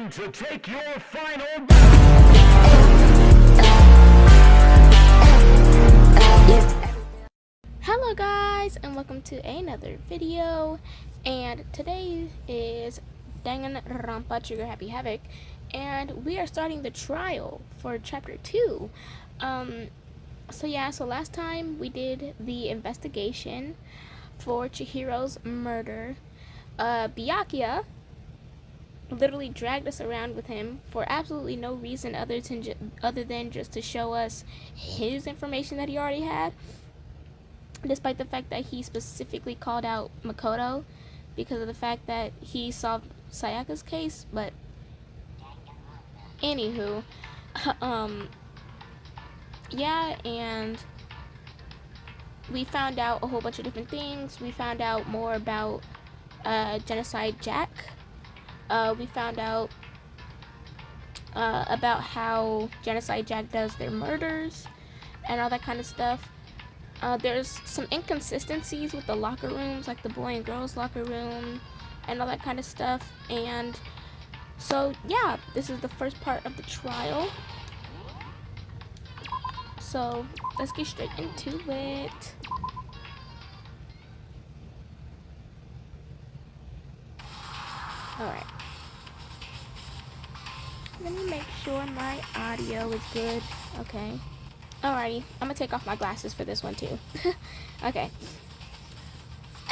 time to take your final. Hello guys, and welcome to another video. And today is Danganronpa Trigger Happy Havoc, and we are starting the trial for chapter 2. So last time we did the investigation for Chihiro's murder. Byakuya literally dragged us around with him for absolutely no reason other than just to show us his information that he already had, despite the fact that he specifically called out Makoto because of the fact that he solved Sayaka's case. But anywho, yeah, and we found out a whole bunch of different things. We found out more about Genocide Jack. We found out about how Genocide Jack does their murders and all that kind of stuff. There's some inconsistencies with the locker rooms, like the boy and girls locker room and all that kind of stuff. And so yeah, this is the first part of the trial. So let's get straight into it. Alright. Let me make sure my audio is good. Okay. Alrighty, I'm gonna take off my glasses for this one too. Okay.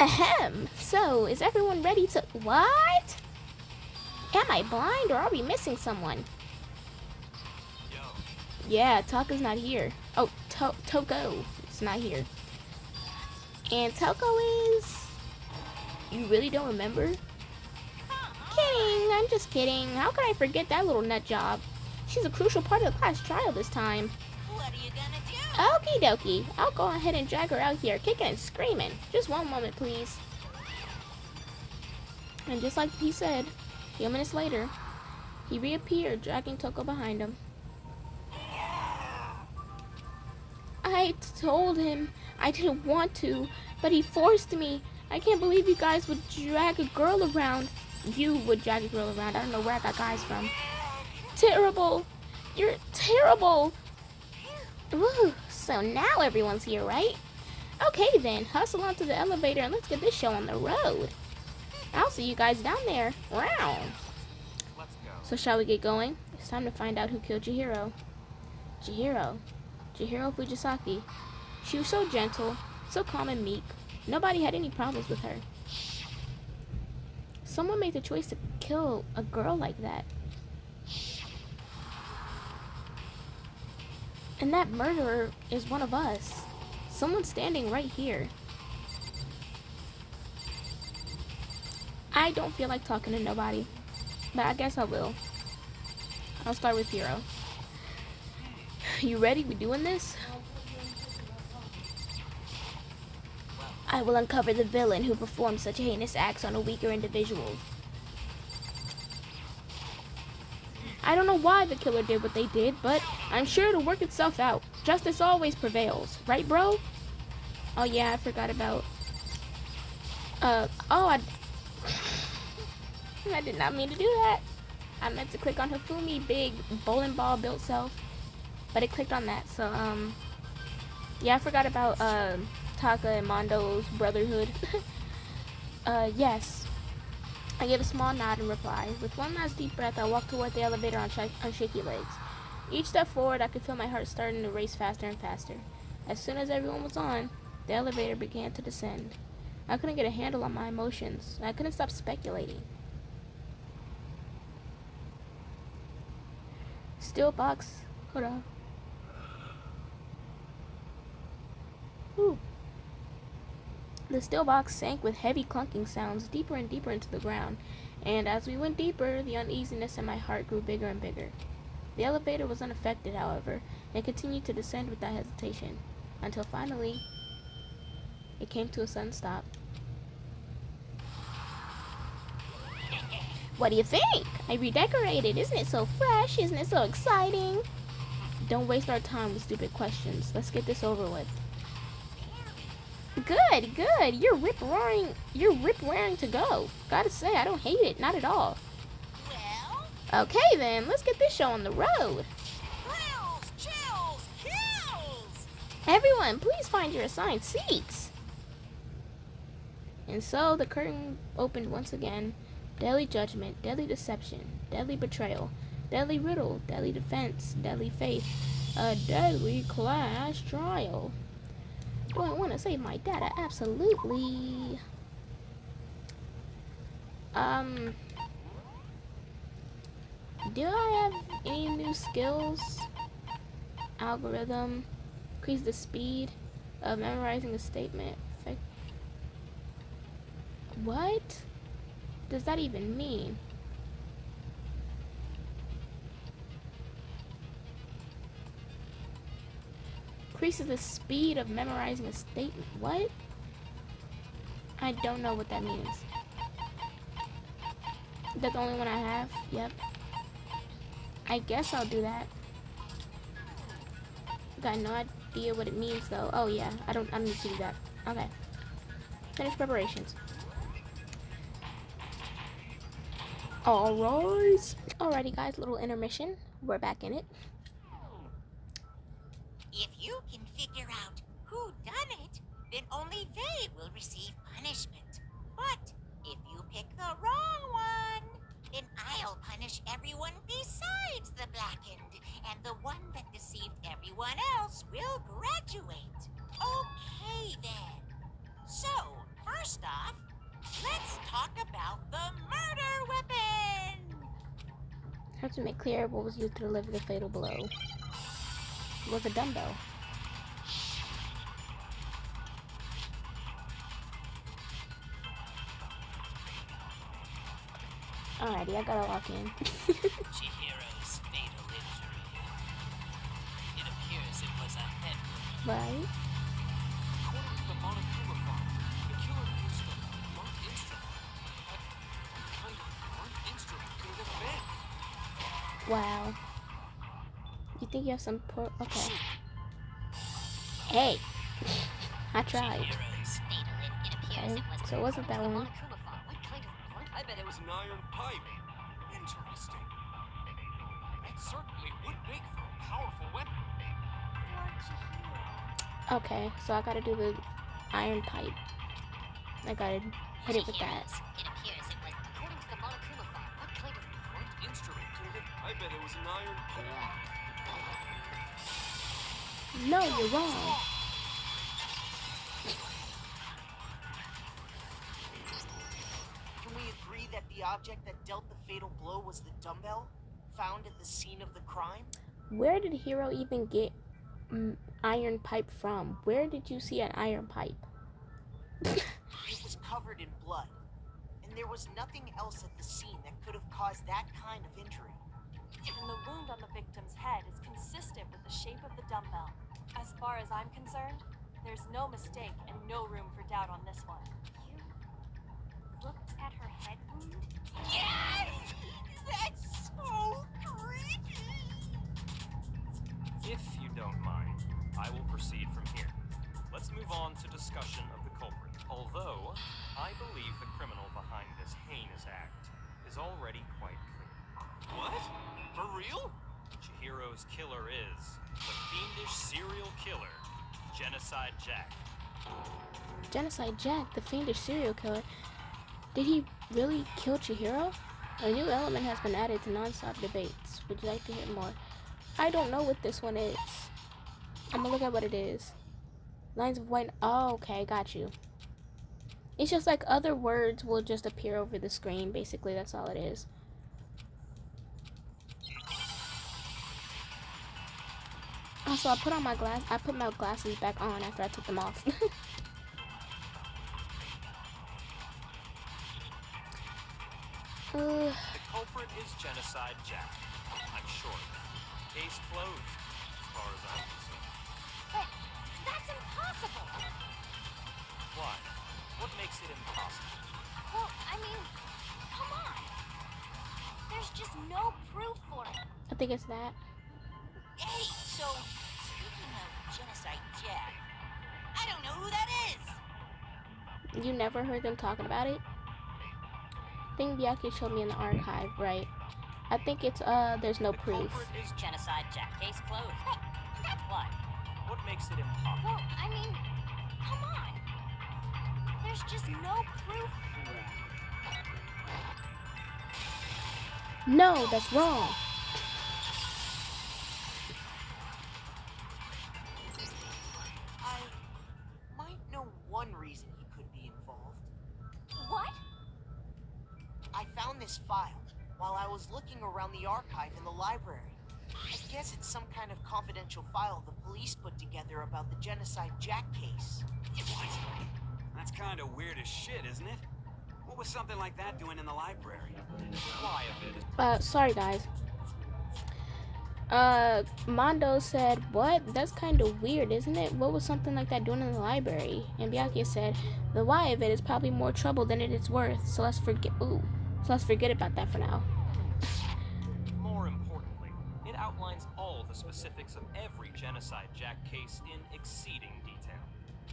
Ahem. So, is everyone ready to... What? Am I blind or are we missing someone? Yo. Yeah, Taka's not here. Oh, Toko is not here. And Toko is... You really don't remember? Kidding, I'm just kidding. How could I forget that little nut job? She's a crucial part of the class trial this time. What are you gonna do? Okie dokie. I'll go ahead and drag her out here, kicking and screaming. Just one moment, please. And just like he said, a few minutes later, he reappeared, dragging Toko behind him. I told him I didn't want to, but he forced me. I can't believe you guys would drag a girl around. You would drag a girl around. I don't know where I got guys from. Terrible. You're terrible. Woo. So now everyone's here, right? Okay then, hustle onto the elevator and let's get this show on the road. I'll see you guys down there. Wow. Let's go. So shall we get going? It's time to find out who killed Chihiro. Chihiro Fujisaki. She was so gentle, so calm and meek. Nobody had any problems with her. Someone made the choice to kill a girl like that. And that murderer is one of us. Someone standing right here. I don't feel like talking to nobody, but I guess I will. I'll start with Hiro. You ready? We doing this? I will uncover the villain who performed such heinous acts on a weaker individual. I don't know why the killer did what they did, but I'm sure it'll work itself out. Justice always prevails. Right, bro? Oh, yeah, I forgot about... I did not mean to do that. I meant to click on Hifumi, big bowling ball built self, but it clicked on that. So, yeah, I forgot about, Taka and Mondo's brotherhood. Yes. I gave a small nod in reply. With one last deep breath, I walked toward the elevator on shaky legs. Each step forward, I could feel my heart starting to race faster and faster. As soon as everyone was on, the elevator began to descend. I couldn't get a handle on my emotions. I couldn't stop speculating. Steel box. Hold on. Ooh. The steel box sank with heavy clunking sounds deeper and deeper into the ground, and as we went deeper, the uneasiness in my heart grew bigger and bigger. The elevator was unaffected, however, and continued to descend without hesitation, until finally, it came to a sudden stop. What do you think? I redecorated. Isn't it so fresh? Isn't it so exciting? Don't waste our time with stupid questions. Let's get this over with. Good, good. You're rip-roaring to go. Gotta say, I don't hate it. Not at all. Well, Okay then, let's get this show on the road. Thrills, chills, kills! Everyone, please find your assigned seats. And so the curtain opened once again. Deadly judgment, deadly deception, deadly betrayal, deadly riddle, deadly defense, deadly faith, a deadly class trial. Do I want to save my data? Absolutely. Do I have any new skills? Algorithm, increase the speed of memorizing a statement. What does that even mean? Increases the speed of memorizing a statement. What? I don't know what that means. Is that the only one I have? Yep. I guess I'll do that. Got no idea what it means though. Oh yeah, I don't need to do that. Okay. Finish preparations. Alright. Alrighty guys, little intermission. We're back in it. If you can figure out who done it, then only they will receive punishment. But if you pick the wrong one, then I'll punish everyone besides the blackened, and the one that deceived everyone else will graduate. Okay then. So, first off, let's talk about the murder weapon! Have to make clear what was used to deliver the fatal blow. It was a dumbbell. Alrighty, I gotta lock in. Chihiro's fatal injury. It appears it was a head wound. Right? According to the Monokuma file, the killer used a blunt instrument. What kind of blunt instrument could it have been? Wow. You think you have some okay. Hey! I tried. Chihiro's fatal it appears Okay, it was so it wasn't that one. Monokuma file. What kind of blunt? I bet it was An iron pipe. Interesting. It certainly would make for a powerful weapon. Okay, so I gotta do the iron pipe. I gotta hit it with that. It appears it was according to the Monokuma file. What kind of Blunt instrument could it have? I bet it was an iron pipe. No, you're wrong. Can we agree that the object that dealt the fatal blow was the dumbbell found at the scene of the crime? Where did Hiro even get iron pipe from? Where did you see an iron pipe? It was covered in blood, and there was nothing else at the scene that could have caused that kind of injury. And the wound on the victim's head is consistent with the shape of the dumbbell. As far as I'm concerned, there's no mistake and no room for doubt on this one. You looked at her head wound? Yes! That's so creepy! If you don't mind, I will proceed from here. Let's move on to discussion of the culprit. Although, I believe the criminal behind this heinous act is already quite clear. What? For real? Chihiro's killer is the fiendish serial killer, Genocide Jack. Genocide Jack, the fiendish serial killer. Did he really kill Chihiro? A new element has been added to non-stop debates. Would you like to hear more? I don't know what this one is. I'm gonna look at what it is. Lines of white. Oh, okay, got you. It's just like other words will just appear over the screen. Basically, that's all it is. Also, I put my glasses back on after I took them off. The culprit is Genocide Jack. I'm sure. Case closed, as far as I'm concerned. But that's impossible! Why? What makes it impossible? Well, I mean, come on! There's just no proof for it. I think it's that. Hey, so, speaking of Genocide Jack, I don't know who that is! You never heard them talking about it? I think Byakuya showed me in the archive, right? I think it's there's no The proof. culprit is Genocide Jack case closed. That's Why? what makes it impossible. well, I mean, come on. There's just no proof. No, that's wrong. I might know one reason he could be involved. What? I found this file while I was looking around the archive in the library. I guess it's some kind of confidential file the police put together about the Genocide Jack case. What? That's kind of weird as shit, isn't it? What was something like that doing in the library? Why of it is Sorry guys. Mondo said, what? That's kind of weird, isn't it? What was something like that doing in the library? And Byakuya said, the why of it is probably more trouble than it is worth. So let's forget about that for now. More importantly, it outlines all the specifics of every Genocide Jack case in exceeding detail.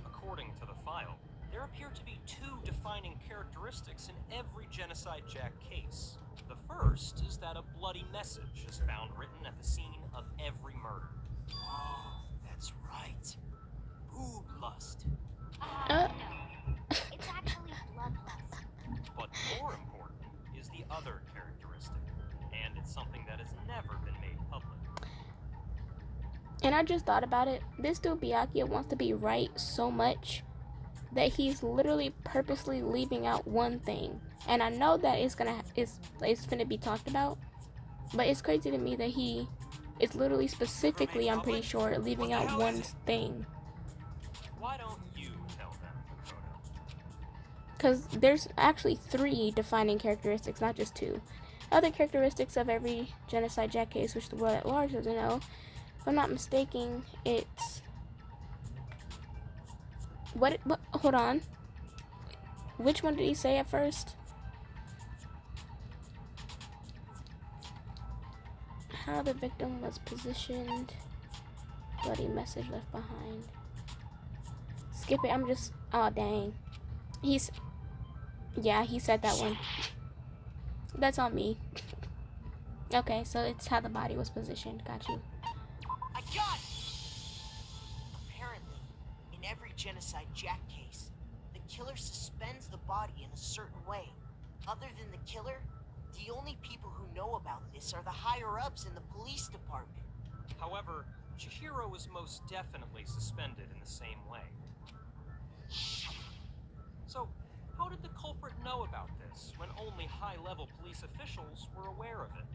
According to the file, there appear to be two defining characteristics in every Genocide Jack case. The first is that a bloody message is found written at the scene of every murder. Oh, that's right. Boob lust. Uh. No. It's actually bloodlust. But more important is the other characteristic, and it's something that has never been made public. And I just thought about it. This dude Byakuya wants to be right so much that he's literally purposely leaving out one thing. And I know that it's gonna be talked about, but it's crazy to me that he is literally specifically, I'm pretty sure, leaving out one thing. Why don't you tell them, Makoto? Because there's actually 3 defining characteristics, not just 2. Other characteristics of every Genocide Jack case, which the world at large doesn't know. If I'm not mistaken, it's... What? Hold on. Which one did he say at first? How the victim was positioned. Bloody message left behind. Skip it. I'm just... Oh, dang. Yeah, he said that one. That's on me. Okay, so it's how the body was positioned. Got you. I got it! Apparently, in every Genocide Jack case, the killer suspends the body in a certain way. Other than the killer, the only people who know about this are the higher-ups in the police department. However, Chihiro was most definitely suspended in the same way. So, how did the culprit know about this when only high-level police officials were aware of it?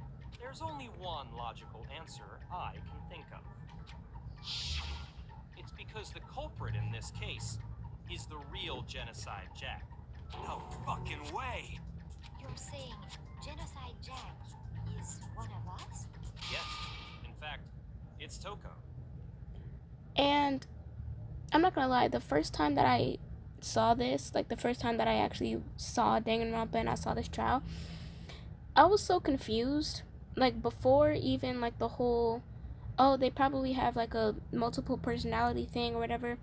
There's only one logical answer I can think of. It's because the culprit in this case is the real Genocide Jack. No fucking way. You're saying Genocide Jack is one of us? Yes, in fact, it's Toko. And I'm not gonna lie, the first time that I saw this, like the first time that I actually saw Danganronpa and I saw this trial, I was so confused. Like before even like the whole, oh, they probably have like a multiple personality thing or whatever.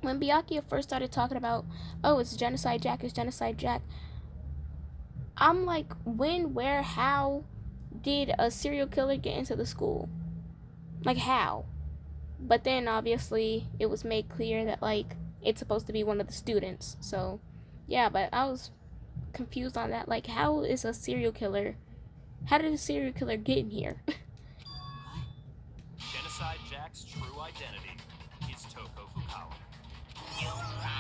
When Byakuya first started talking about, oh, it's Genocide Jack, it's Genocide Jack, I'm like, when, where, how did a serial killer get into the school? Like, how? But then, obviously, it was made clear that, like, it's supposed to be one of the students. So, yeah, but I was confused on that. Like, how did a serial killer get in here? Genocide Jack's true identity is Toko Fukawa. You lie!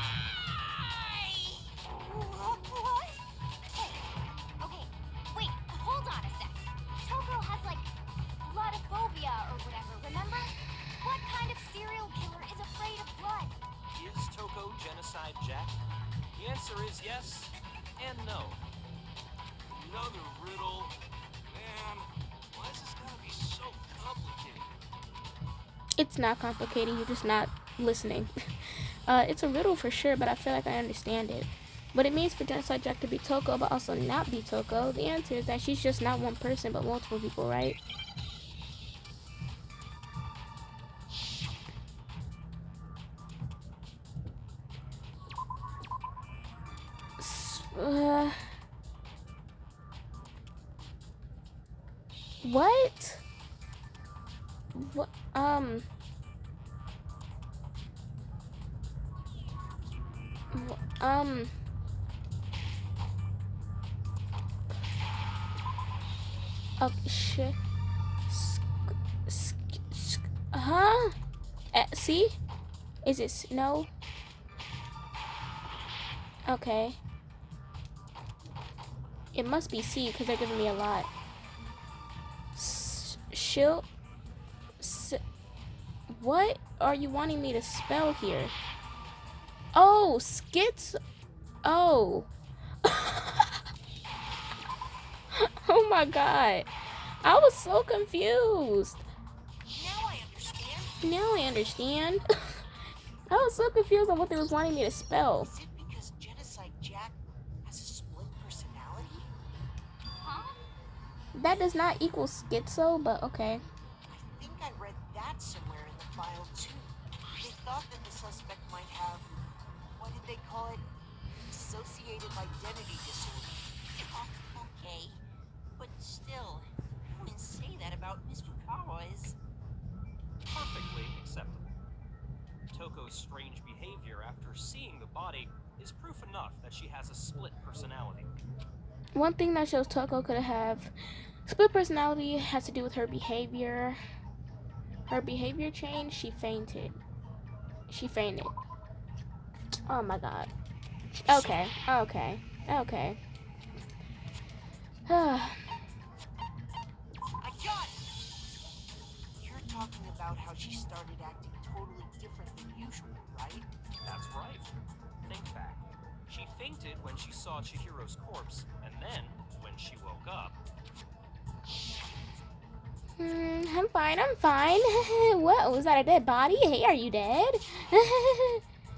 What? Hey, okay, wait, hold on a sec. Toko has, like, bloodophobia or whatever, remember? What kind of serial killer is afraid of blood? Is Toko Genocide Jack? The answer is yes and no. Another riddle. Man, why is this gotta be so complicated? It's not complicated, you're just not listening. It's a riddle for sure, but I feel like I understand it. What it means for Genocide Jack to be Toko, but also not be Toko, the answer is that she's just not one person, but multiple people, right? What? What? Oh, shit. Huh? See? Is it no? Okay. It must be C because they're giving me a lot. Shield. What are you wanting me to spell here? Oh, skits. Oh. Oh my god. I was so confused. Now I understand. Now I understand. I was so confused on what they was wanting me to spell. Is it because Genocide Jack has a split personality? Huh? That does not equal schizo, but okay. I think I read that somewhere in the file too. They thought that the suspect might have, what did they call it? Dissociative identity disorder. Okay. But still, I wouldn't say that about Miss Fukawa is... Perfectly acceptable. Toko's strange behavior after seeing the body is proof enough that she has a split personality. One thing that shows Toko could have split personality has to do with her behavior. Her behavior changed. She fainted. She fainted. Oh my god. Okay. Okay. Okay. I got it! You're talking about how she started acting totally different than usual, right? That's right. Think back. She fainted when she saw Chihiro's corpse, and then, when she woke up... I'm fine, I'm fine. What? Was that a dead body? Hey, are you dead?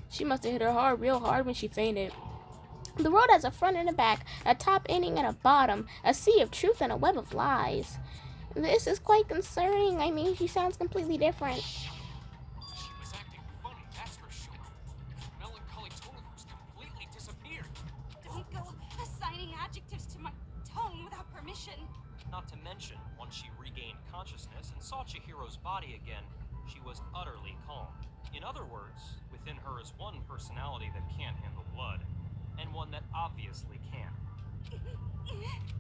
She must have hit her hard, real hard when she fainted. The world has a front and a back, a top ending and a bottom, a sea of truth and a web of lies. This is quite concerning. I mean, she sounds completely different. She was acting funny, that's for sure. Melancholy tone of hers completely disappeared. Don't go assigning adjectives to my tone without permission. Not to mention, once she regained consciousness and saw Chihiro's body again, she was utterly calm. In other words, within her is one personality that can't handle blood, and one that obviously can.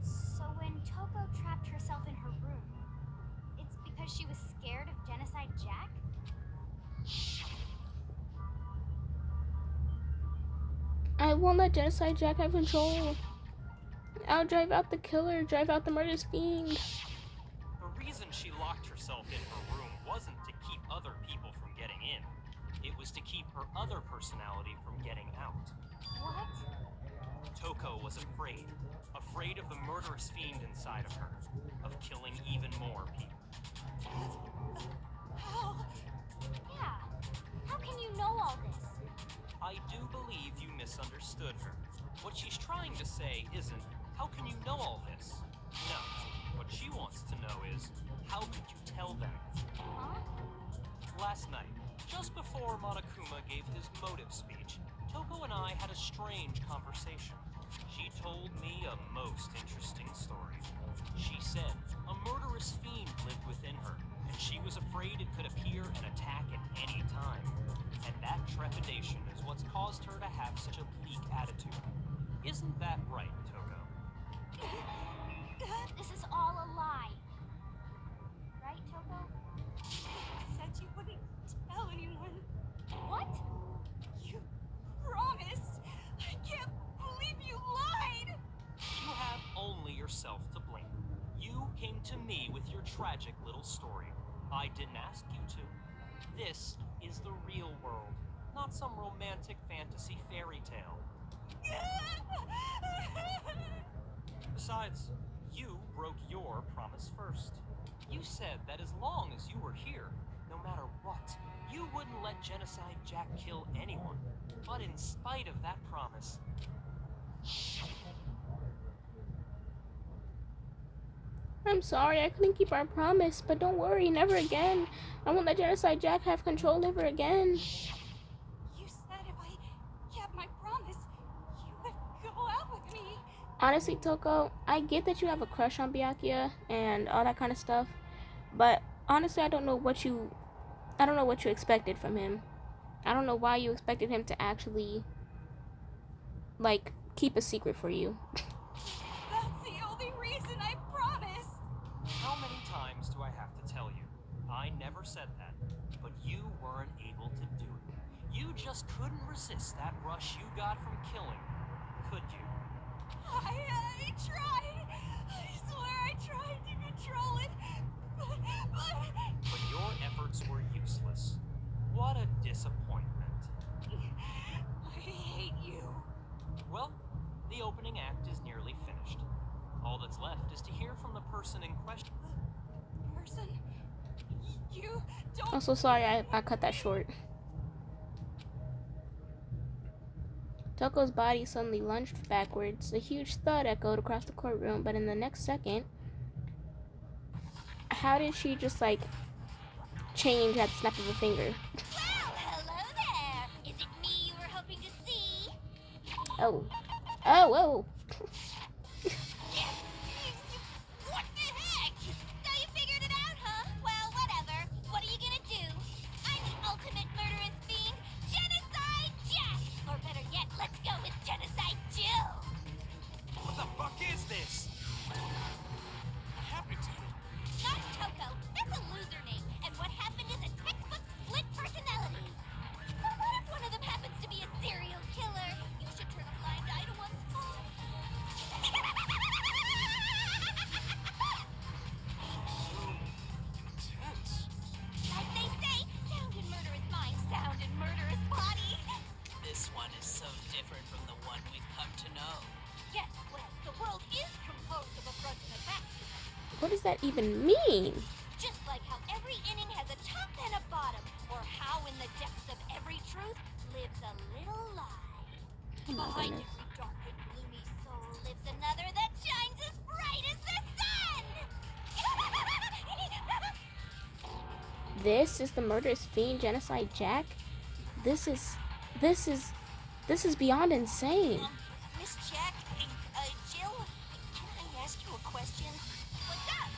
So when Toko trapped herself in her room, it's because she was scared of Genocide Jack? I won't let Genocide Jack have control. I'll drive out the killer, drive out the murderous fiend. The reason she locked herself in her room wasn't to keep other people from getting in. It was to keep her other personality from getting out. What? Toko was afraid. Afraid of the murderous fiend inside of her. Of killing even more people. How? Yeah. How can you know all this? I do believe you misunderstood her. What she's trying to say isn't, how can you know all this? No. What she wants to know is, how could you tell them? Huh? Last night, just before Monokuma gave his motive speech, Toko and I had a strange conversation. She told me a most interesting story. She said a murderous fiend lived within her, and she was afraid it could appear and attack at any time. And that trepidation is what's caused her to have such a bleak attitude. Isn't that right, Toko? This is all a lie. Right, Toko? Said you wouldn't tell anyone. What? You promised. I can't believe you lied. You have only yourself to blame. You came to me with your tragic little story. I didn't ask you to. This is the real world, not some romantic fantasy fairy tale. Besides, you broke your promise first. You said that as long as you were here, no matter what, you wouldn't let Genocide Jack kill anyone. But in spite of that promise, I'm sorry, I couldn't keep our promise, but don't worry, never again. I won't let Genocide Jack have control ever again. You said if I kept my promise, you would go out with me. Honestly, Toko, I get that you have a crush on Byakuya and all that kind of stuff, but honestly, I don't know what you expected from him. I don't know why you expected him to actually, like, keep a secret for you. That's the only reason, I promise. How many times do I have to tell you? I never said that, but you weren't able to do it. You just couldn't resist that rush you got from killing, could you? I tried. I swear I tried to control it. But your efforts were useless. What a disappointment. I hate you. Well, the opening act is nearly finished. All that's left is to hear from the person in question. Person, you don't. I'm so sorry I cut that short. Toko's body suddenly lunged backwards. A huge thud echoed across the courtroom, but in the next second, how did she just, like, change at the snap of a finger? Well, hello there. Is it me you were hoping to see? Oh. Oh, whoa. What the heck? So you figured it out, huh? Well, whatever. What are you gonna do? I'm the ultimate murderous fiend, Genocide Jack! Or better yet, let's go with Genocide Jill! What the fuck is this? What happened to you? Not Toko. That's a loser name. And what happened is a textbook split personality. So what if one of them happens to be a serial killer? You should turn a blind eye to what's wrong. So intense. Like they say, sound in murderous mind, sound in murderous body. This one is so different from the one we've come to know. Yes, well, the world is composed of a front and a back. What does that even mean? Just like how every inning has a top and a bottom, or how in the depths of every truth lives a little lie. Oh my Behind goodness. every dark and gloomy soul lives another that shines as bright as the sun! This is the murderous fiend Genocide Jack? This is beyond insane. Miss Jack, Jill, can I ask you a question? What's up?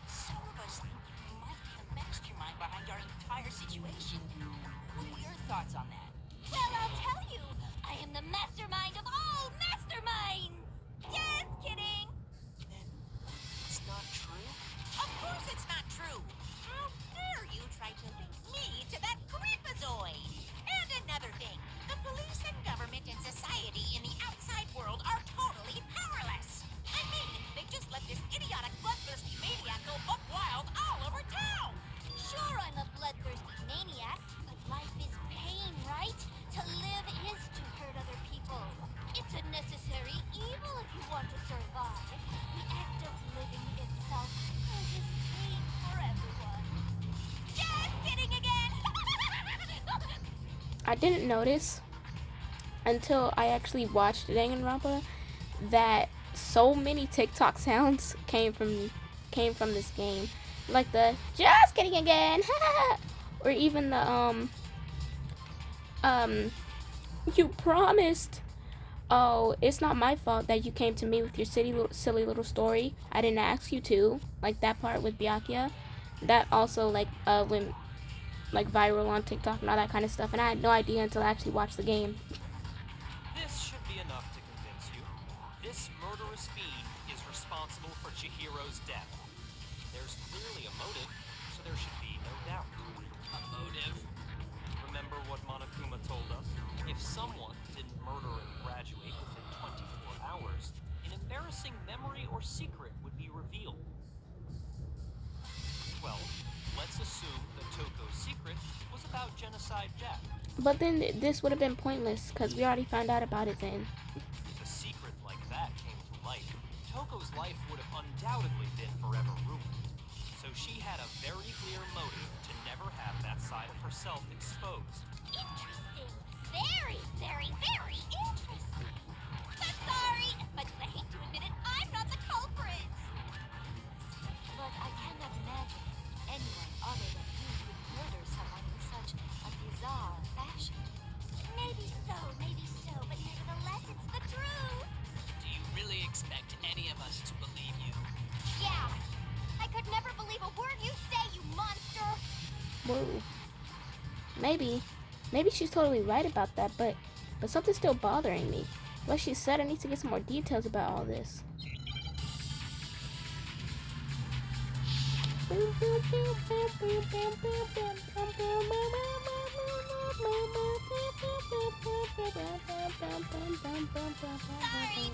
Some of us think you might be the mastermind behind our entire situation. What are your thoughts on that? Well, I'll tell you. I am the mastermind of all masterminds! Just kidding! Then it's not true? Of course it's not true! How dare you try to link me to that creepazoid? And another thing, the police and government and society in the outside world are totally powerless! I mean, they just let this idiotic bloodthirsty maniac go buck wild all over town! Sure, I'm a bloodthirsty maniac, but life is pain, right? To live is to hurt other people. It's a necessary evil if you want to survive. The act of living itself causes pain for everyone. Just kidding again! I didn't notice until I actually watched Danganronpa that so many TikTok sounds came from this game, like the "just kidding again," or even the you promised. Oh, it's not my fault that you came to me with your silly little story. I didn't ask you to. Like that part with Byakuya, that also went like viral on TikTok and all that kind of stuff, and I had no idea until I actually watched the game. This should be enough to convince you. This murderous fiend is responsible for Chihiro's death. There's clearly a motive, so there should be no doubt. A motive? Remember what Monokuma told us? If someone didn't murder and graduate within 24 hours, an embarrassing memory or secret would be revealed. Well, let's assume that Toko's secret was about Genocide Jack. But then this would have been pointless because we already found out about it then. If a secret like that came to light, Toko's life would have undoubtedly been forever ruined. So she had a very clear motive to never have that side of herself exposed. Interesting. Very, very, very interesting. But sorry, as much as I hate to admit it, I'm not the culprit. But I cannot imagine anyone other than you would murder someone in such a bizarre fashion. Maybe so, but nevertheless, it's the truth. Do you really Whoa. Maybe she's totally right about that, but something's still bothering me. Like she said, I need to get some more details about all this. Sorry,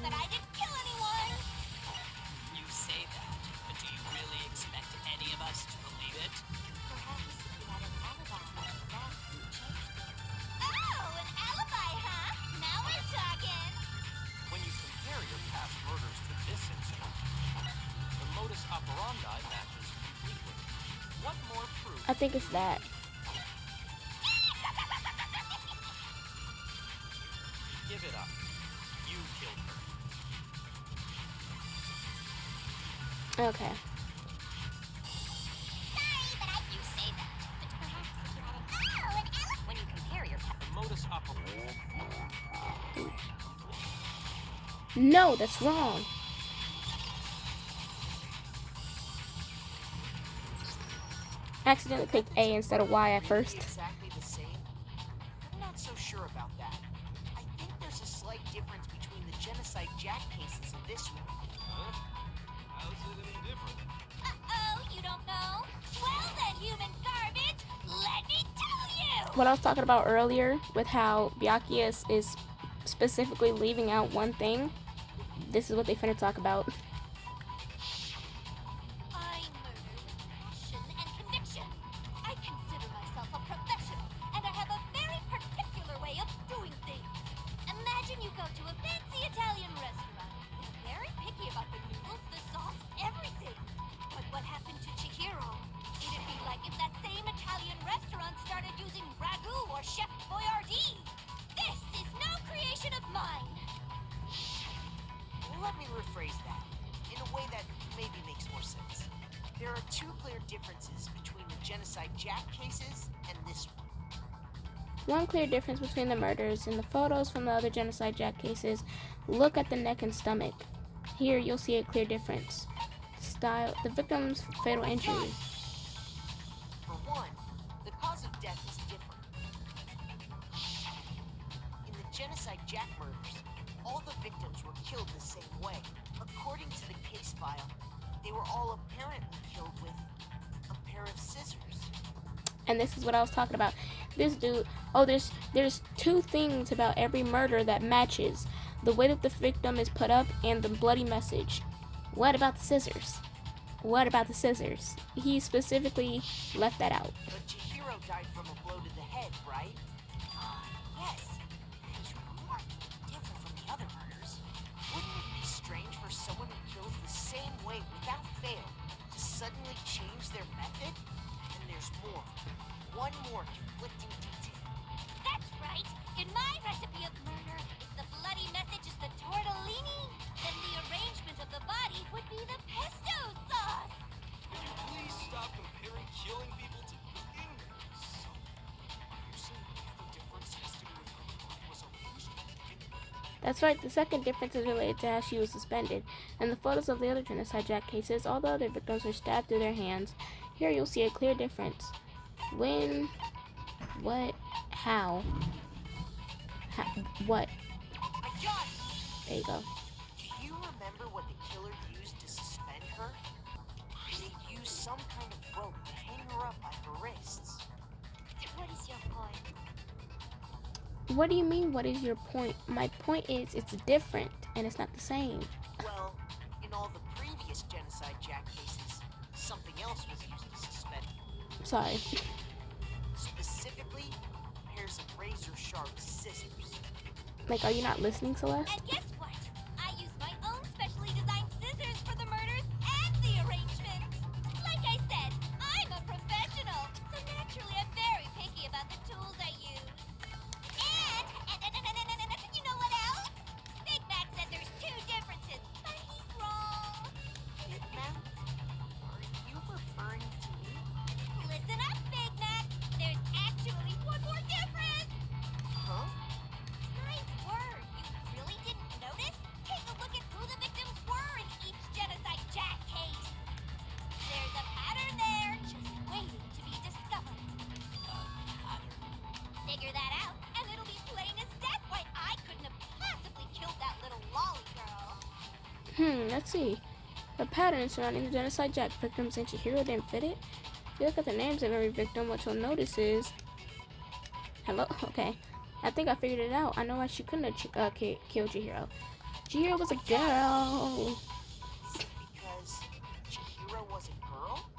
but I didn't kill anyone. You say that, but do you really expect any of us to believe it? Perhaps if you had an alibi, that would change things. Oh, an alibi, huh? Now we're talking. When you compare your past murders to this incident, the modus operandi matches completely. What more proof? I think it's that. Give it up. You killed her. Okay. Sorry, but you say that. But perhaps if you had an alibi. When you compare your The modus operandi. No, that's wrong. Accidentally clicked A instead of Y at first. Exactly the same? I'm not so sure about that. I think there's a slight difference between the Genocide Jack cases and this one. Huh? How's it any different? Uh-oh, you don't know? Well then, human garbage, let me tell you! What I was talking about earlier with how Byakuya is specifically leaving out one thing, this is what they finna talk about. I murder with passion and conviction. I consider myself a professional, and I have a very particular way of doing things. Imagine you go to a fancy Italian restaurant. They're very picky about the noodles, the sauce, everything. But what happened to Chihiro? It'd be like if that same Italian restaurant started using ragu or Chef Boyardee. This is no creation of mine. Let me rephrase that in a way that maybe makes more sense. There are two clear differences between the Genocide Jack cases and this one. One clear difference between the murders and the photos from the other Genocide Jack cases, look at the neck and stomach. Here you'll see a clear difference. The victim's fatal injury. For one, the cause of death is different. In the Genocide Jack murders, all the victims were killed the same way. According to the case file, they were all apparently killed with a pair of scissors. And this is what I was talking about. This dude, oh, there's two things about every murder that matches. The way that the victim is put up and the bloody message. What about the scissors? What about the scissors? He specifically left that out. But Chihiro died from a blow to the head, right? Yes. That is remarkably different from the other murders. Wouldn't it be strange for someone who kills the same way without fail to suddenly change their method? And there's more. One more conflicting detail. That's right. In my recipe of murder, if the bloody message is the tortellini, then the arrangement of the body would be the pesto sauce. Can you please stop comparing killing people to cooking? So, you're saying the other difference has to do with how the body was arranged? That's right, the second difference is related to how she was suspended. In the photos of the other Genocide Jack cases, all the other victims were stabbed through their hands. Here you'll see a clear difference. When, what, how, what. I got it! There you go. Do you remember what the killer used to suspend her? They used some kind of rope to hang her up by her wrists. What is your point? What do you mean, what is your point? My point is, it's different, and it's not the same. Well, in all the previous Genocide Jack cases, something else was used to suspend her. Sorry. Specifically, pairs of razor-sharp scissors. Like, are you not listening, Celeste? And guess what? I use my own specially designed scissors for the murders and the arrangement. Like I said, I'm a professional, so naturally I'm very picky about the tools I use. And you know what else? Big Mac said there's two differences, but he's wrong. Big Mac? Are you referring to me? Listen up, Big Mac. There's actually one more difference. Huh? My word, you really didn't know Let's see. The pattern surrounding the genocide Jack victims and Chihiro didn't fit it. If you look at the names of every victim, what you'll notice is... Hello? Okay. I think I figured it out. I know why she couldn't have killed Chihiro. Chihiro was a girl. Is it because Chihiro was a girl?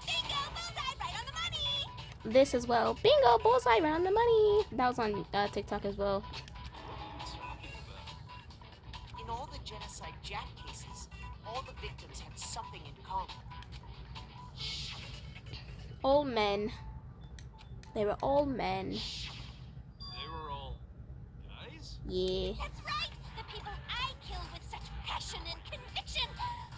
Bingo! Bullseye! Right on the money! This as well. Bingo! Bullseye! Right on the money! That was on TikTok as well. In all the genocide Jack cases, all the victims had something in common. Old men. They were old men. They were all guys? Yeah. That's right! The people I killed with such passion and conviction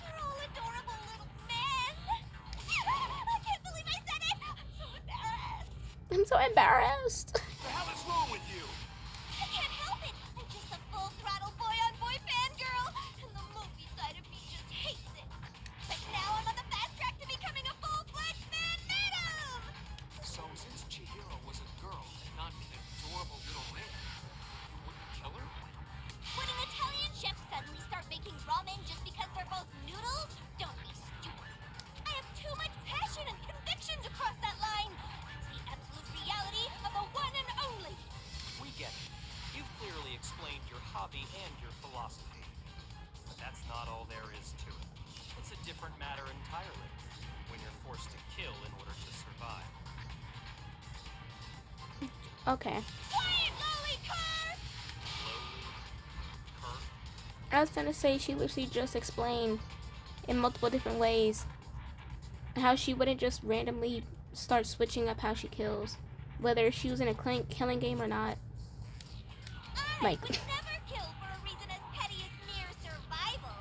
are all adorable little men! I can't believe I said it! I'm so embarrassed! I'm so embarrassed. What the hell is wrong with you? I can't help it! I'm just a full-throttle boy-on-boy fangirl, and the movie side of me just hates it. But now I'm on the fast track to becoming a full-fledged man madam! So since Chihiro was a girl and not an adorable little man, you wouldn't kill her? Would an Italian chef suddenly start making ramen just because they're both noodles? Don't be stupid. I have too much passion and conviction to cross that line. It's the absolute reality of the one and only. We get it. You've clearly explained your hobby and your philosophy. But that's not all there is to it. It's a different matter entirely when you're forced to kill in order to survive. Okay. Quiet, lolly car! Slowly, Kurt, I was gonna say she literally just explained in multiple different ways how she wouldn't just randomly start switching up how she kills, whether she was in a killing game or not. I Like, would never kill for a reason as petty as mere survival.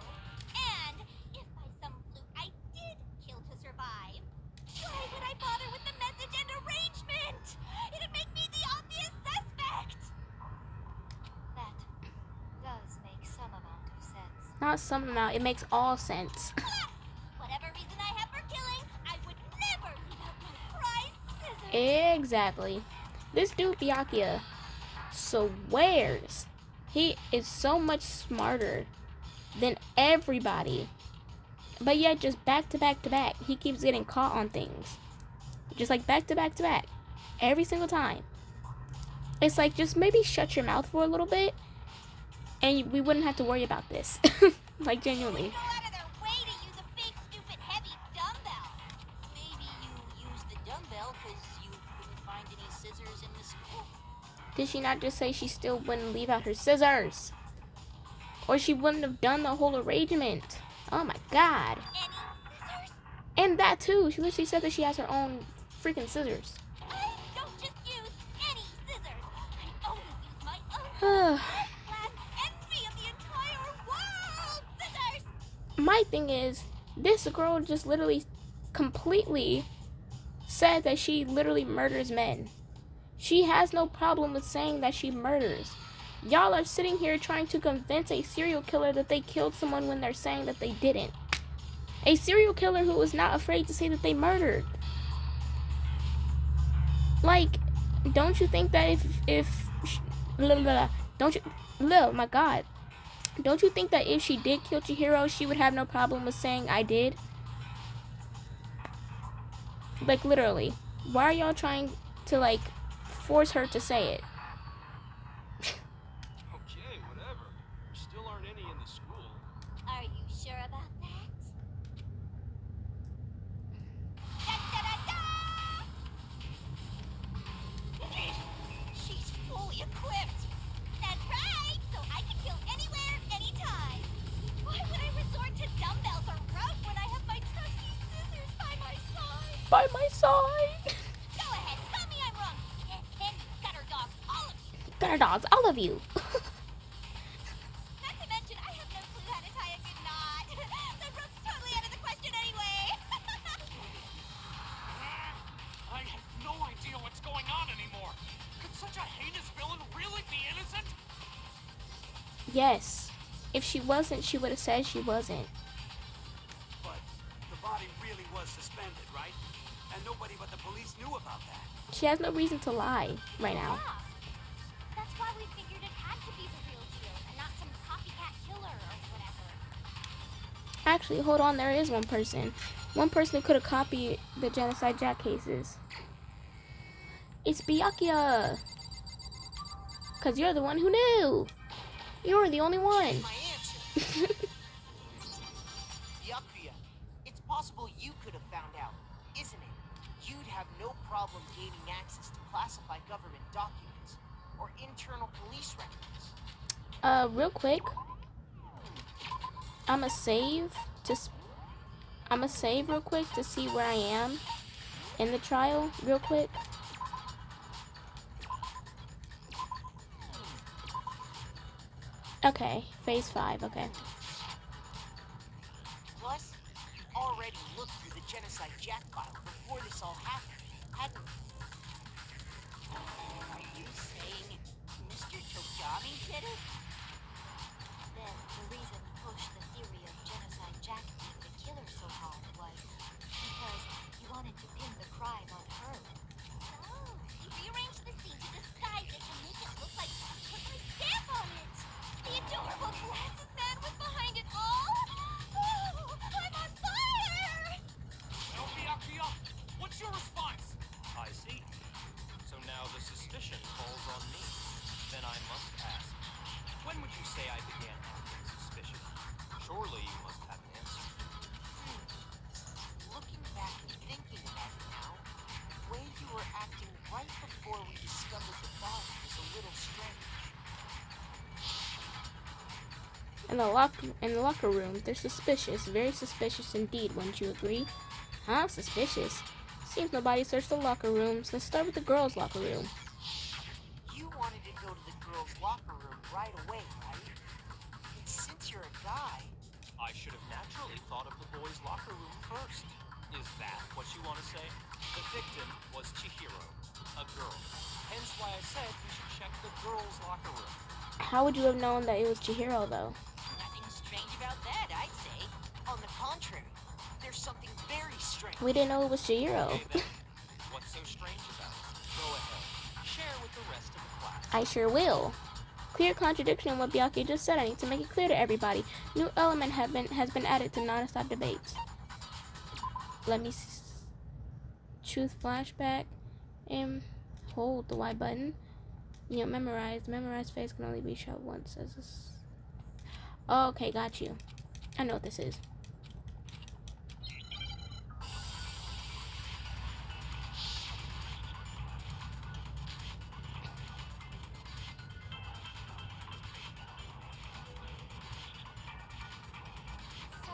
And if by some fluke I did kill to survive, why would I bother with the message and arrangement? It'd make me the obvious suspect. That does make some amount of sense. not some amount, it makes all sense. Plus, whatever reason I have for killing, I would never leave out my prized scissors. Exactly. This dude Byakuya swears he is so much smarter than everybody, but yet just back to back to back he keeps getting caught on things, just like back to back to back every single time. It's like, just maybe shut your mouth for a little bit and we wouldn't have to worry about this. Like, genuinely. Go out of their way to use a big, stupid, heavy dumbbell. Maybe you used the dumbbell because you couldn't find any scissors in the school. Did she not just say she still wouldn't leave out her scissors? Or she wouldn't have done the whole arrangement. Oh my god. Any scissors? And that too. She literally said that she has her own freaking scissors. I don't just use any scissors. I only use my own class envy of the entire world scissors. My thing is, this girl just literally completely said that she literally murders men. She has no problem with saying that she murders. Y'all are sitting here trying to convince a serial killer that they killed someone when they're saying that they didn't. A serial killer who was not afraid to say that they murdered. Like, don't you think that oh my god. Don't you think that if she did kill Chihiro, she would have no problem with saying I did? Like, literally. Why are y'all trying to, like, force her to say it? Okay, whatever. There still aren't any in the school. Are you sure about that? Da-da-da-da! She's fully equipped. That's right, so I can kill anywhere, anytime. Why would I resort to dumbbells or rope when I have my trusty scissors by my side? By my side. Go ahead, tell me I'm wrong. And gutter dogs, all of you. Gutter dogs, all of you. Not to mention, I have no clue how to tie a good knot. The rope's totally out of the question anyway. I have no idea what's going on anymore. Could such a heinous villain really be innocent? Yes. If she wasn't, she would have said she wasn't. But the body really was suspended, right? And nobody but the police knew about that. She has no reason to lie right now. Yeah. That's why we figured it had to be the real deal and not some copycat killer or whatever. actually, hold on, there is one person. One person who could have copied the Genocide Jack cases. It's Byakuya! Because you're the one who knew! You're the only one! My answer. Byakuya, it's possible you could have found out, isn't it? You'd have no problem gaining access to classified government documents or internal police records. Real quick. I'ma save real quick to see where I am in the trial, real quick. Okay, phase 5, okay. Plus, you already looked through the Genocide Jack file before this all happened, hadn't you? Are you saying Mr. Togami did it? Then the reason he pushed the theory of Genocide Jack being the killer so hard was because he wanted to pin the crime on her. Oh, he rearranged the scene to disguise it to make it look like he put my stamp on it. The adorable glasses man was behind it all. Oh, I'm on fire! Well, Byakuya, what's your response? I see. So now the suspicion falls on me. Then I must ask, when would you say I began acting suspicious? Surely you must have an answer. Looking back and thinking about it now, the way you were acting right before we discovered the body was a little strange. In the locker room, they're suspicious, very suspicious indeed, wouldn't you agree? Huh? Suspicious? Seems nobody searched the locker rooms. Let's start with the girls' locker room. You wanted to go to the girls' locker room right away, right? And since you're a guy, I should have naturally thought of the boys' locker room first. Is that what you want to say? The victim was Chihiro, a girl. Hence why I said we should check the girls' locker room. How would you have known that it was Chihiro, though? Nothing strange about that, I'd say. on the contrary, there's something very strange. We didn't know it was Chihiro. Okay then, what's so strange about it? Go ahead, share with the rest of the class. I sure will. Clear contradiction in what Byakuya just said. I need to make it clear to everybody. New element has been added to non-stop debates. Let me choose flashback and hold the Y button. You know, memorize phase can only be shot once as this. Oh, okay, got you. I know what this is. So,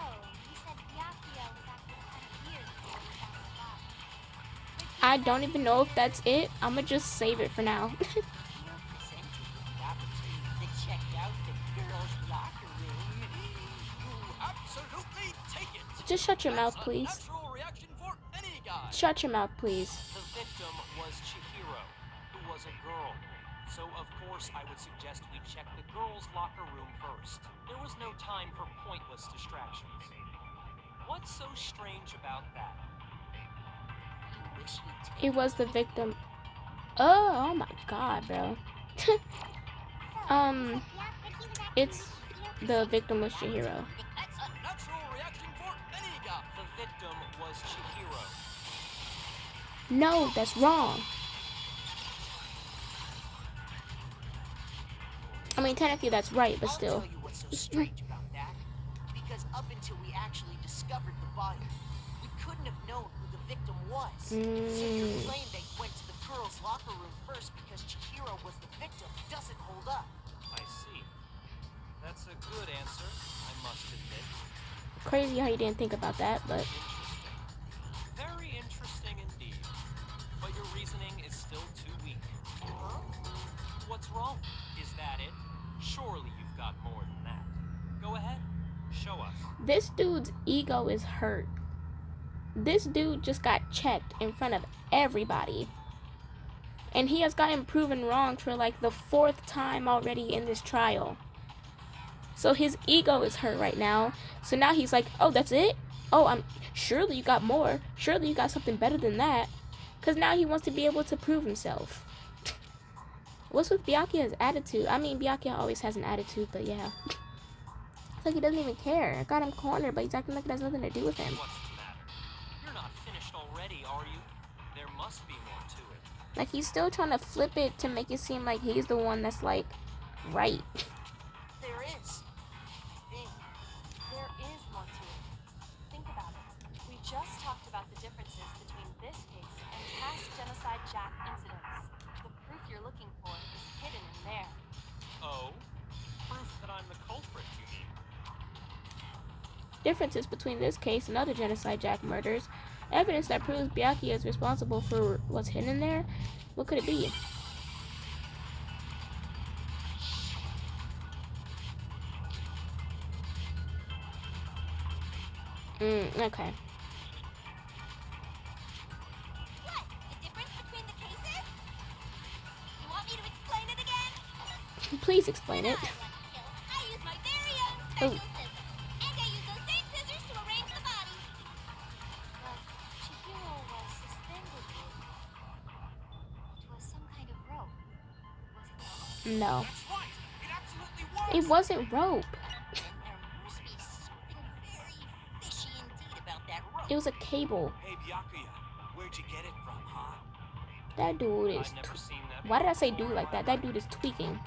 you said Byakuya was acting kind of weird before we found the body. I don't even know if that's it. I'ma just save it for now. You're presented with the opportunity to check out the girls' locker room. You absolutely take it. Just shut your mouth, That's a please. natural reaction for any guy. Shut your mouth, please. The victim was Chihiro, who was a girl. So, of course, I would suggest we check the girls' locker room first. There was no time for pointless distractions. What's so strange about that? Wish you'd take It was the victim. Oh my god, bro. It's the victim was Chihiro. That's a natural reaction for any guy. The victim was Chihiro. No, that's wrong. I mean, technically that's right, but still. I'll tell you what's so strange about that. Because up until we actually discovered the body, we couldn't have known who the victim was. So your claim they went to the girls' locker room first because Chihiro was the victim doesn't hold up. I see. That's a good answer, I must admit. Crazy how you didn't think about that, but Interesting. Very interesting indeed. But your reasoning is still too weak. What's wrong? Is that it? Surely you've got more than that. Go ahead. Show us. this dude's ego is hurt. This dude just got checked in front of everybody. And he has gotten proven wrong for like the 4th time already in this trial. So his ego is hurt right now. So now he's like, oh, that's it? Oh, surely you got more. Surely you got something better than that. Because now he wants to be able to prove himself. What's with Byakuya's attitude? I mean, Byakuya always has an attitude, but yeah. It's like he doesn't even care. I got him cornered, but he's acting like it has nothing to do with him. What's the matter? You're not finished already, are you? There must be more to it. Like, he's still trying to flip it to make it seem like he's the one that's, like, right. There is. I think. There is more to it. Think about it. We just talked about the differences between this case and past Genocide Jack incidents. The proof you're looking for is hidden in there. Oh? Proof that I'm the culprit, you mean? Differences between this case and other Genocide Jack murders. Evidence that proves Byakuya is responsible for what's hidden in there. What could it be? Okay. What? The difference between the cases? You want me to explain it again? Please explain it. I want to kill. I use my very own special scissors. And I use those same scissors to arrange the body. But Chihiro was suspended with... It was some kind of rope. Was it not? No. That's right. It absolutely was. It wasn't rope. Then there must be something very fishy indeed about that rope. It was a cable. Hey, Byakuya, where'd you get it from, huh? That dude is... I've never seen that. Why did I say dude like that? That dude is tweaking.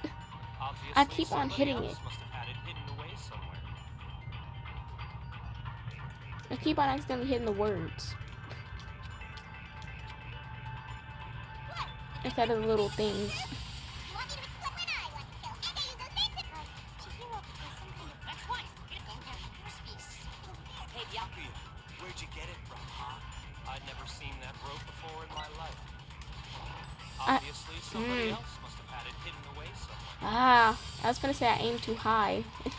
Obviously, I keep on somebody hitting else it. Must have had it hidden away somewhere. I keep on accidentally hitting the words. Instead of the little things. You want me to explain when I want to kill? And I use those same scissors. Chihiro was some kind of... That's right. Then there must be something very... Hey, Byakuya. Byakuya, where'd you get it from, huh? I'd never seen that rope before in my life. I- Obviously, somebody else must have had it hidden away somewhere. Ah, I was gonna say I aimed too high. What?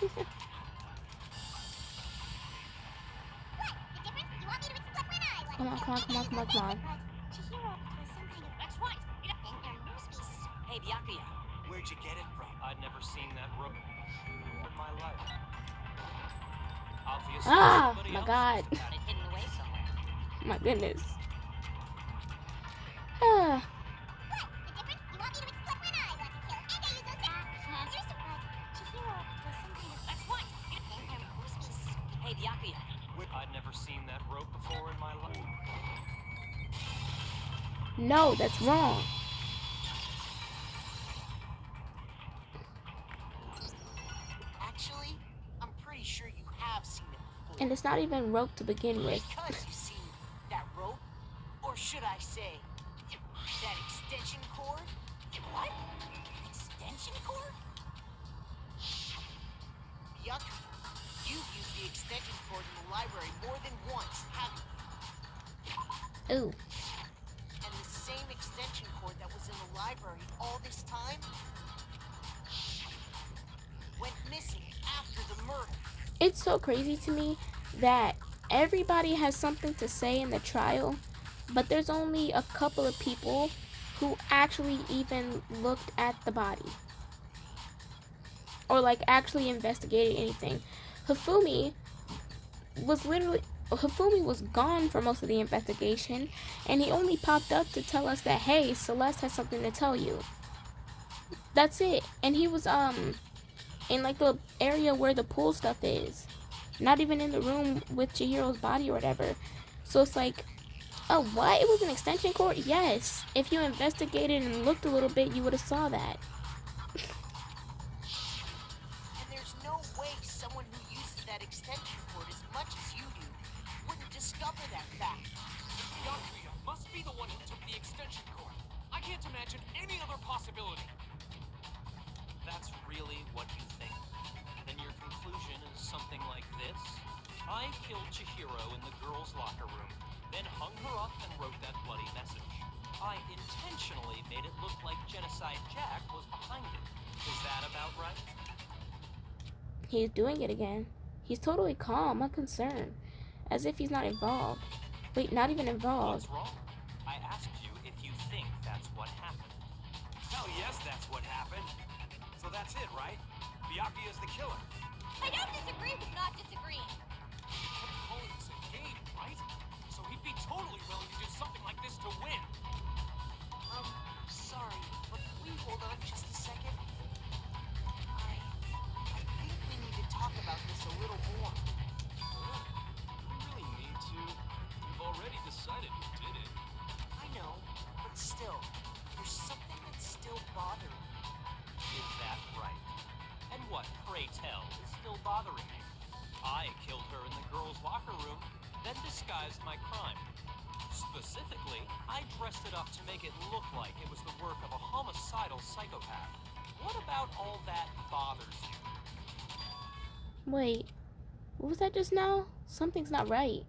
The difference? You want me to explain when I want Come on, come on, come on, come on, come on. Chihiro was some kind of... That's right. Then there must be something... Hey, Byakuya. Where'd you get it from? I'd never seen that rope in my life. Obviously, Ah, somebody my else God. must have had it hidden away somewhere. My goodness. Ah, What? The difference? You want me to explain when I want to kill? And I use those same scissors. Chihiro was some kind of... That's right. Then there must be something... Hey, Byakuya. I'd never seen that rope before in my life. no, that's wrong. Actually, I'm pretty sure you have seen it before. And it's not even rope to begin with. Because you see that rope, or should I say, that extension cord? What? Extension cord? Yuck. You've used the extension cord in the library more than once, haven't you? Ooh. And the same extension cord that was in the library all this time went missing after the murder. It's so crazy to me that everybody has something to say in the trial, but there's only a couple of people who actually even looked at the body. Or like actually investigated anything. Hifumi was gone for most of the investigation, and he only popped up to tell us that, hey, Celeste has something to tell you. That's it. And he was in like the area where the pool stuff is, not even in the room with Chihiro's body or whatever. So it's like, oh, what? It was an extension cord? Yes. If you investigated and looked a little bit, you would have saw that. And there's no way someone who uses that extension cord as much as you do wouldn't discover that fact. Byakuya must be the one who took the extension cord. I can't imagine any other possibility. That's really what you think? Then your conclusion is something like this? I killed Chihiro in the girls' locker room, then hung her up and wrote that bloody message. I intentionally made it look like Genocide Jack was behind it. Is that about right? He's doing it again. He's totally calm, unconcerned, as if he's not involved. Wait, not even involved. What's wrong? I asked you if you think that's what happened. Hell yes, that's what happened. So that's it, right? Byakuya's the killer. I don't disagree with not disagreeing. But calling this a game, right? So he'd be totally willing to do something like this to win. Sorry, but can we hold on just a second? I think we need to talk about this a bothering me. I killed her in the girls' locker room, then disguised my crime. Specifically, I dressed it up to make it look like it was the work of a homicidal psychopath. What about all that bothers you? Wait, what was that just now? Something's not right.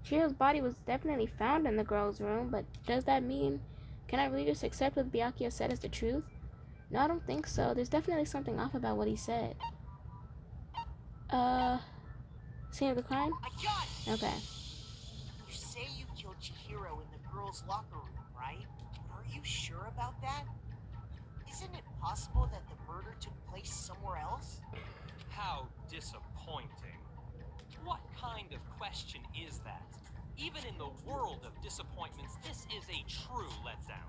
Chihiro's body was definitely found in the girl's room, but does that mean... Can I really just accept what Byakuya said as the truth? No, I don't think so. There's definitely something off about what he said. Scene of the crime? I got it! Okay. You say you killed Chihiro in the girls' locker room, right? But are you sure about that? Isn't it possible that the murder took place somewhere else? How disappointing. What kind of question is that? Even in the world of disappointments, this is a true letdown.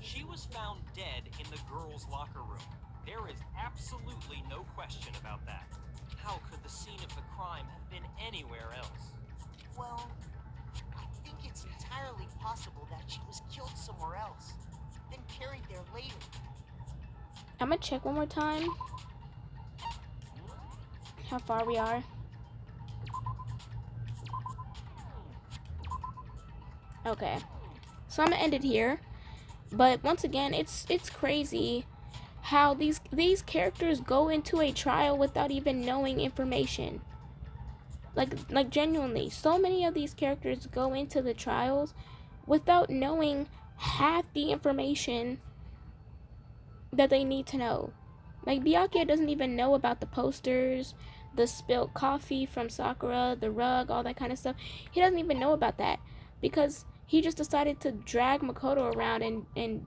She was found dead in the girls' locker room. There is absolutely no question about that. How could the scene of the crime have been anywhere else? Well, I think it's entirely possible that she was killed somewhere else, then carried there later. I'm gonna check one more time how far we are. Okay, so I'm gonna end it here. But once again, it's crazy how these characters go into a trial without even knowing information. Like genuinely, so many of these characters go into the trials without knowing half the information that they need to know. Like Byakuya doesn't even know about the posters, the spilled coffee from Sakura, the rug, all that kind of stuff. He doesn't even know about that because he just decided to drag Makoto around and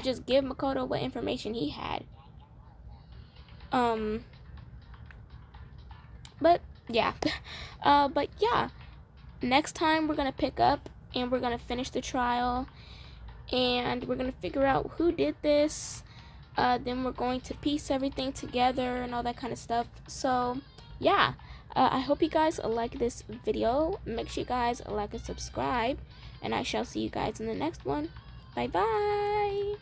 just give Makoto what information he had. But yeah. But yeah. Next time we're gonna pick up and we're gonna finish the trial and we're gonna figure out who did this. Then we're going to piece everything together and all that kind of stuff. So yeah. I hope you guys like this video. Make sure you guys like and subscribe. And I shall see you guys in the next one. Bye bye.